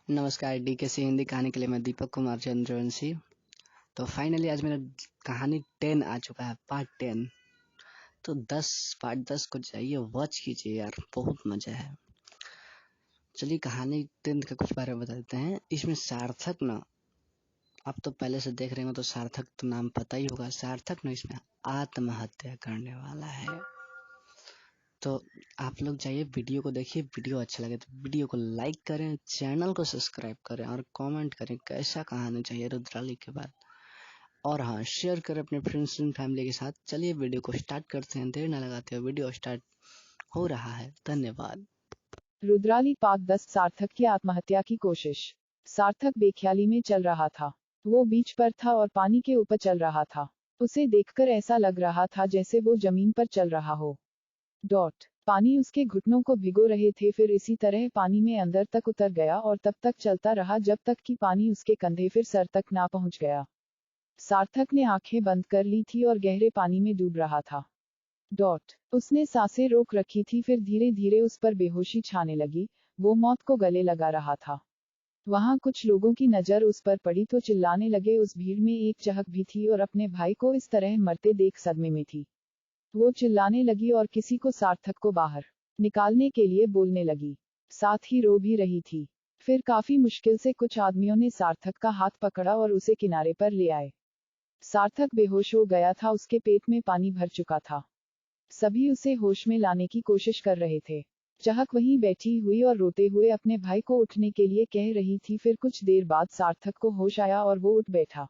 नमस्कार, डीकेसी हिंदी कहानी के लिए मैं दीपक कुमार चंद्रवंशी। तो फाइनली आज मेरा कहानी 10 आ चुका है, पार्ट 10। तो पार्ट 10 को जाइए वॉच कीजिए यार, बहुत मजा है। चलिए कहानी 10 के कुछ बारे में बता देते हैं। इसमें सार्थक ना, आप तो पहले से देख रहे हो तो सार्थक तो नाम पता ही होगा। सार्थक ना इसमें आत्महत्या करने वाला है। तो आप लोग जाइए वीडियो को देखिए। वीडियो अच्छा लगे तो वीडियो को लाइक करें, चैनल को सब्सक्राइब करें और कमेंट करें कैसा कहानी चाहिए रुद्राली के बाद। और हाँ, शेयर करें अपने फ्रेंड्स एंड फैमिली के साथ। चलिए वीडियो को स्टार्ट करते हैं, देर न लगाते हुए वीडियो स्टार्ट हो रहा है। धन्यवाद। रुद्राली पार्ट 10। सार्थक की आत्महत्या की कोशिश। सार्थक बेख्याली में चल रहा था। वो बीच पर था और पानी के ऊपर चल रहा था। उसे देखकर ऐसा लग रहा था जैसे वो जमीन पर चल रहा हो। पानी उसके घुटनों को भिगो रहे थे। फिर इसी तरह पानी में अंदर तक उतर गया और तब तक चलता रहा जब तक कि पानी उसके कंधे फिर सर तक ना पहुंच गया। सार्थक ने आंखें बंद कर ली थी और गहरे पानी में डूब रहा था। उसने सांसें रोक रखी थी। फिर धीरे धीरे उस पर बेहोशी छाने लगी। वो मौत को गले लगा रहा था। वहां कुछ लोगों की नजर उस पर पड़ी तो चिल्लाने लगे। उस भीड़ में एक चहक भी थी और अपने भाई को इस तरह मरते देख सदमे में थी। वो चिल्लाने लगी और किसी को सार्थक को बाहर निकालने के लिए बोलने लगी। साथ ही रो भी रही थी। फिर काफी मुश्किल से कुछ आदमियों ने सार्थक का हाथ पकड़ा और उसे किनारे पर ले आए। सार्थक बेहोश हो गया था। उसके पेट में पानी भर चुका था। सभी उसे होश में लाने की कोशिश कर रहे थे। चहक वहीं बैठी हुई और रोते हुए अपने भाई को उठने के लिए कह रही थी। फिर कुछ देर बाद सार्थक को होश आया और वो उठ बैठा।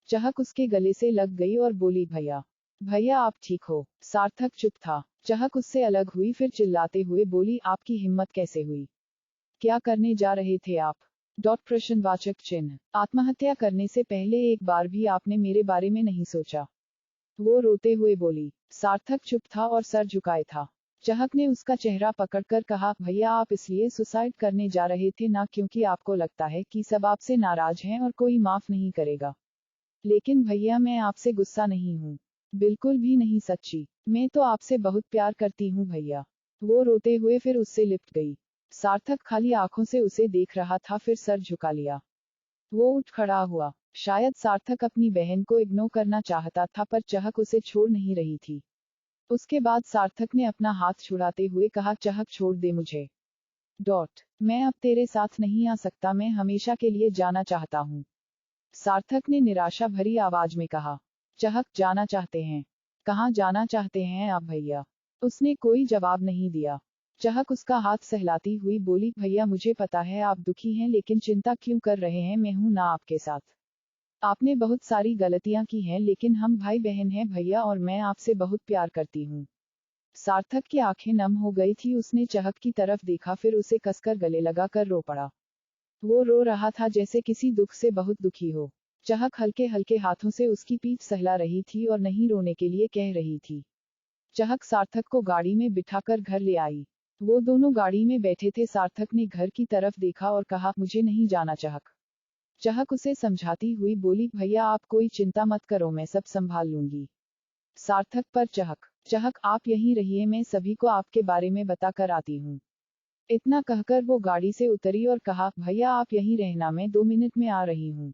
चहक उसके गले से लग गई और बोली, भैया भैया आप ठीक हो? सार्थक चुप था। चहक उससे अलग हुई। फिर चिल्लाते हुए बोली, आपकी हिम्मत कैसे हुई? क्या करने जा रहे थे आप? प्रश्नवाचक चिन्ह। आत्महत्या करने से पहले एक बार भी आपने मेरे बारे में नहीं सोचा? वो रोते हुए बोली। सार्थक चुप था और सर झुकाए था। चहक ने उसका चेहरा पकड़कर कहा, भैया आप इसलिए सुसाइड करने जा रहे थे ना क्योंकि आपको लगता है कि सब आपसे नाराज हैं और कोई माफ नहीं करेगा। लेकिन भैया मैं आपसे गुस्सा नहीं हूँ। बिल्कुल भी नहीं, सच्ची। मैं तो आपसे बहुत प्यार करती हूँ भैया। वो रोते हुए फिर उससे लिपट गई। सार्थक खाली आंखों से उसे देख रहा था। फिर सर झुका लिया। वो उठ खड़ा हुआ। शायद सार्थक अपनी बहन को इग्नोर करना चाहता था पर चहक उसे छोड़ नहीं रही थी। उसके बाद सार्थक ने अपना हाथ छुड़ाते हुए कहा, चहक छोड़ दे मुझे। मैं अब तेरे साथ नहीं आ सकता। मैं हमेशा के लिए जाना चाहता हूँ। सार्थक ने निराशा भरी आवाज में कहा। चहक जाना चाहते हैं? कहाँ जाना चाहते हैं आप भैया? उसने कोई जवाब नहीं दिया। चहक उसका हाथ सहलाती हुई बोली, भैया मुझे पता है आप दुखी हैं लेकिन चिंता क्यों कर रहे हैं? मैं हूं ना आपके साथ। आपने बहुत सारी गलतियां की हैं लेकिन हम भाई बहन हैं भैया और मैं आपसे बहुत प्यार करती हूँ। सार्थक की आंखें नम हो गई थी। उसने चहक की तरफ देखा फिर उसे कसकर गले लगाकर रो पड़ा। वो रो रहा था जैसे किसी दुख से बहुत दुखी हो। चहक हल्के हल्के हाथों से उसकी पीठ सहला रही थी और नहीं रोने के लिए कह रही थी। चहक सार्थक को गाड़ी में बिठाकर घर ले आई। वो दोनों गाड़ी में बैठे थे। सार्थक ने घर की तरफ देखा और कहा, मुझे नहीं जाना चहक। चहक उसे समझाती हुई बोली, भैया आप कोई चिंता मत करो, मैं सब संभाल लूंगी। सार्थक पर चहक आप यहीं रहिए, मैं सभी को आपके बारे में बता कर आती हूँ। इतना कहकर वो गाड़ी से उतरी और कहा, भैया आप यहीं रहना, मैं 2 मिनट में आ रही हूँ।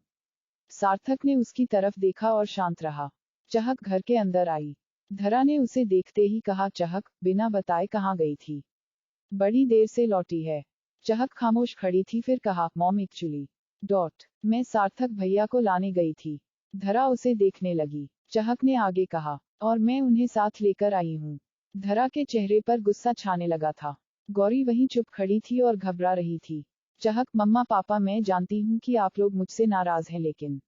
सार्थक ने उसकी तरफ देखा और शांत रहा। चहक घर के अंदर आई। धरा ने उसे देखते ही कहा, चहक बिना बताए कहाँ गई थी? बड़ी देर से लौटी है। चहक खामोश खड़ी थी। फिर कहा, मॉम एक्चुअली मैं सार्थक भैया को लाने गई थी। धरा उसे देखने लगी। चहक ने आगे कहा, और मैं उन्हें साथ लेकर आई हूँ। धरा के चेहरे पर गुस्सा छाने लगा था। गौरी वहीं चुप खड़ी थी और घबरा रही थी। चहक, मम्मा पापा मैं जानती हूँ कि आप लोग मुझसे नाराज हैं लेकिन।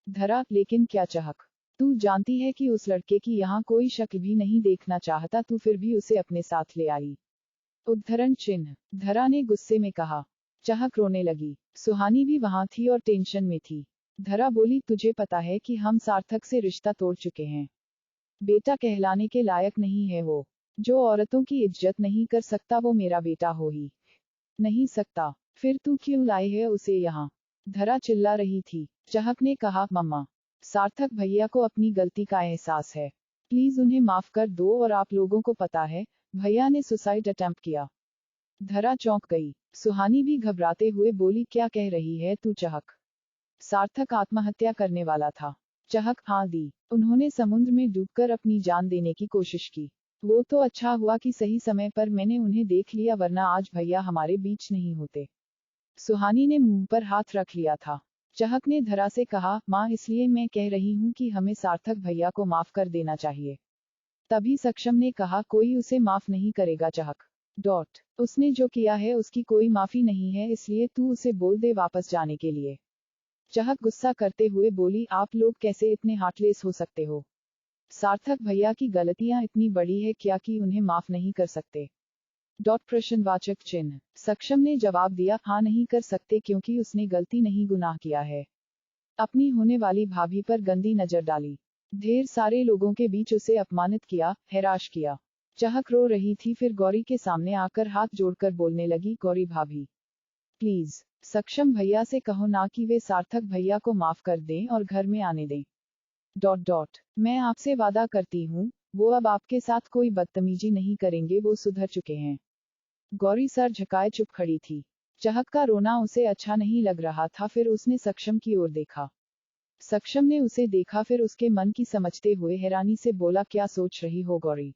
धरा, लेकिन क्या चहक? तू जानती है कि उस लड़के की यहाँ कोई शक्ल भी नहीं देखना चाहता, तू फिर भी उसे अपने साथ ले आई। उद्धरण चिन्ह। धरा ने गुस्से में कहा। चहक रोने लगी। सुहानी भी वहां थी और टेंशन में थी। धरा बोली, तुझे पता है कि हम सार्थक से रिश्ता तोड़ चुके हैं। बेटा कहलाने के लायक नहीं है वो। जो औरतों की इज्जत नहीं कर सकता वो मेरा बेटा हो ही नहीं सकता। फिर तू क्यों लाई है उसे यहाँ? धरा चिल्ला रही थी। चहक ने कहा, मम्मा सार्थक भैया को अपनी गलती का एहसास है। प्लीज उन्हें माफ कर दो। और आप लोगों को पता है भैया ने सुसाइड अटेम्प्ट किया। धरा चौंक गई। सुहानी भी घबराते हुए बोली, क्या कह रही है तू चहक? सार्थक आत्महत्या करने वाला था। चहक हाँ दी। उन्होंने समुद्र में डूबकर अपनी जान देने की कोशिश की। वो तो अच्छा हुआ कि सही समय पर मैंने उन्हें देख लिया, वरना आज भैया हमारे बीच नहीं होते। सुहानी ने मुंह पर हाथ रख लिया था। चहक ने धरा से कहा, माँ इसलिए मैं कह रही हूँ कि हमें सार्थक भैया को माफ कर देना चाहिए। तभी सक्षम ने कहा, कोई उसे माफ नहीं करेगा चहक। उसने जो किया है उसकी कोई माफी नहीं है, इसलिए तू उसे बोल दे वापस जाने के लिए। चहक गुस्सा करते हुए बोली, आप लोग कैसे इतने हार्टलेस हो सकते हो? सार्थक भैया की गलतियां इतनी बड़ी है क्या कि उन्हें माफ नहीं कर सकते? प्रश्नवाचक चिन्ह। सक्षम ने जवाब दिया, हाँ नहीं कर सकते क्योंकि उसने गलती नहीं गुनाह किया है। अपनी होने वाली भाभी पर गंदी नजर डाली। ढेर सारे लोगों के बीच उसे अपमानित किया, हैराश किया। चहक रो रही थी, फिर गौरी के सामने आकर हाथ जोड़कर बोलने लगी, गौरी भाभी प्लीज सक्षम भैया से कहो ना कि वे सार्थक भैया को माफ कर दें और घर में आने दें। मैं आपसे वादा करती हूँ, वो अब आपके साथ कोई बदतमीजी नहीं करेंगे, वो सुधर चुके हैं। गौरी सर झुकाए चुप खड़ी थी। चहक का रोना उसे अच्छा नहीं लग रहा था, फिर उसने सक्षम की ओर देखा। सक्षम ने उसे देखा, फिर उसके मन की समझते हुए हैरानी से बोला, क्या सोच रही हो गौरी?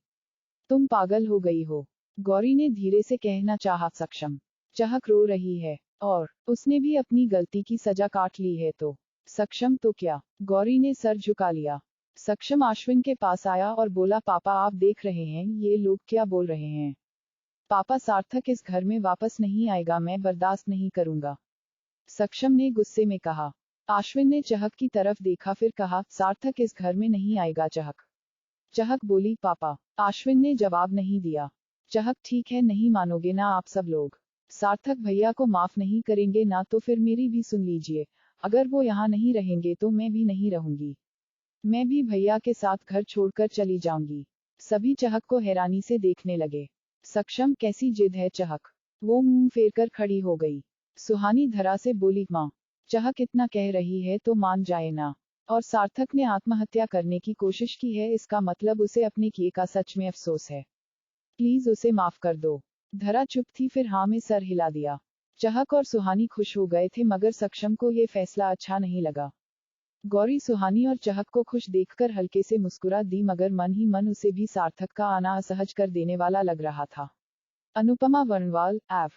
तुम पागल हो गई हो? गौरी ने धीरे से कहना चाहा। सक्षम चहक रो रही है और उसने भी अपनी गलती की सजा काट ली है तो सक्षम तो क्या? गौरी ने सर झुका लिया। सक्षम अश्विन के पास आया और बोला, पापा आप देख रहे हैं ये लोग क्या बोल रहे हैं? पापा सार्थक इस घर में वापस नहीं आएगा, मैं बर्दाश्त नहीं करूंगा, सक्षम ने गुस्से में कहा। अश्विन ने चहक की तरफ देखा, फिर कहा, सार्थक इस घर में नहीं आएगा चहक। चहक बोली, पापा। अश्विन ने जवाब नहीं दिया। चहक ठीक है, नहीं मानोगे ना आप सब लोग? सार्थक भैया को माफ नहीं करेंगे ना, तो फिर मेरी भी सुन लीजिए, अगर वो यहाँ नहीं रहेंगे तो मैं भी नहीं रहूंगी। मैं भी भैया के साथ घर छोड़कर चली जाऊंगी। सभी चहक को हैरानी से देखने लगे। सक्षम कैसी जिद है चहक? वो मुंह फेरकर खड़ी हो गई। सुहानी धरा से बोली, माँ चहक इतना कह रही है तो मान जाए ना। और सार्थक ने आत्महत्या करने की कोशिश की है, इसका मतलब उसे अपने किए का सच में अफसोस है। प्लीज उसे माफ कर दो। धरा चुप थी, फिर हाँ में सर हिला दिया। चहक और सुहानी खुश हो गए थे, मगर सक्षम को ये फैसला अच्छा नहीं लगा। गौरी सुहानी और चहक को खुश देखकर हल्के से मुस्कुरा दी, मगर मन ही मन उसे भी सार्थक का आना असहज कर देने वाला लग रहा था। अनुपमा वर्णवाल, एव